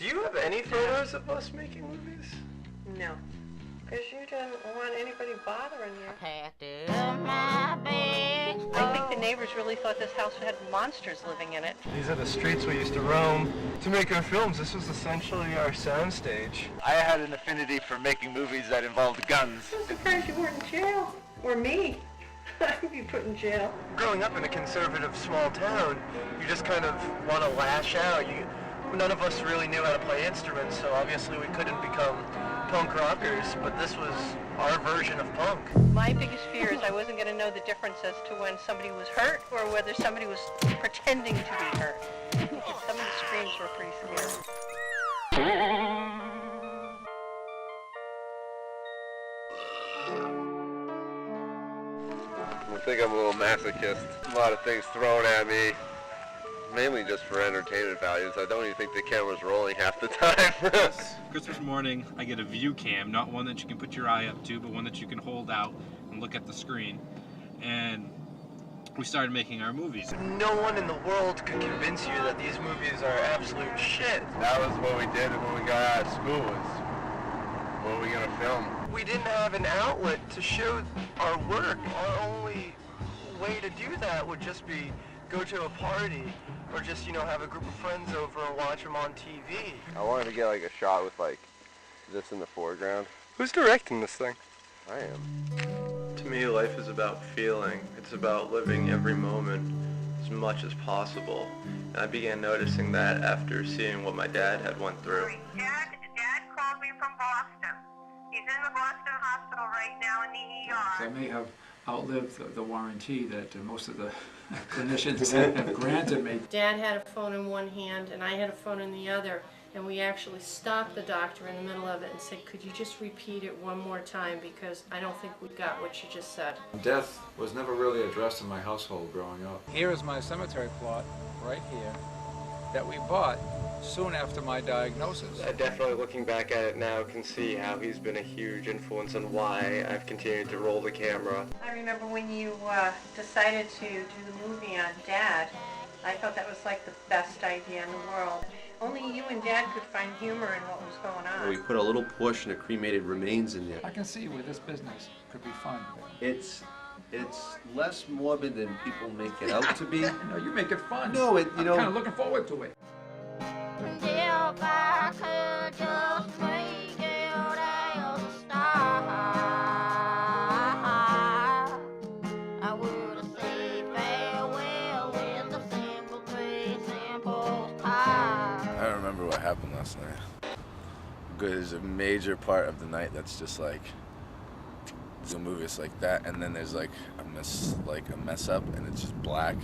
Do you have any photos of us making movies? No. Because you didn't want anybody bothering you. I think the neighbors really thought this house had monsters living in it. These are the streets we used to roam to make our films. This was essentially our soundstage. I had an affinity for making movies that involved guns. I'm surprised you weren't in jail. Or me. I'd be put in jail. Growing up in a conservative small town, you just kind of want to lash out. None of us really knew how to play instruments, so obviously we couldn't become punk rockers, but this was our version of punk. My biggest fear is I wasn't going to know the difference as to when somebody was hurt or whether somebody was pretending to be hurt. Some of the screams were pretty scary. I think I'm a little masochist. A lot of things thrown at me, mainly just for entertainment values. I don't even think the camera's rolling half the time. Christmas morning, I get a view cam, not one that you can put your eye up to, but one that you can hold out and look at the screen. And we started making our movies. No one in the world could convince you that these movies are absolute shit. That was what we did when we got out of school, was what were we gonna film? We didn't have an outlet to show our work. Our only way to do that would just be go to a party or just, have a group of friends over and watch them on TV. I wanted to get like a shot with like this in the foreground. Who's directing this thing? I am. To me, life is about feeling. It's about living every moment as much as possible. And I began noticing that after seeing what my dad had went through. Dad called me from Boston. He's in the Boston hospital right now in the ER. I may have outlived the warranty that most of the clinicians have granted me. Dad had a phone in one hand and I had a phone in the other, and we actually stopped the doctor in the middle of it and said, could you just repeat it one more time, because I don't think we got what you just said. Death was never really addressed in my household growing up. Here is my cemetery plot, right here, that we bought soon after my diagnosis. I definitely, looking back at it now, can see how he's been a huge influence on why I've continued to roll the camera. I remember when you decided to do the movie on Dad, I thought that was like the best idea in the world. Only you and Dad could find humor in what was going on. We put a little portion of cremated remains in there. I can see where this business could be fun. It's less morbid than people make it out to be. No, you make it fun. No, I'm kind of looking forward to it. If I could just make it as a star, I would say farewell with a simple three simple pie. I don't remember what happened last night. There's a major part of the night that's just like, the movie is like that, and then there's like a mess up, and it's just black.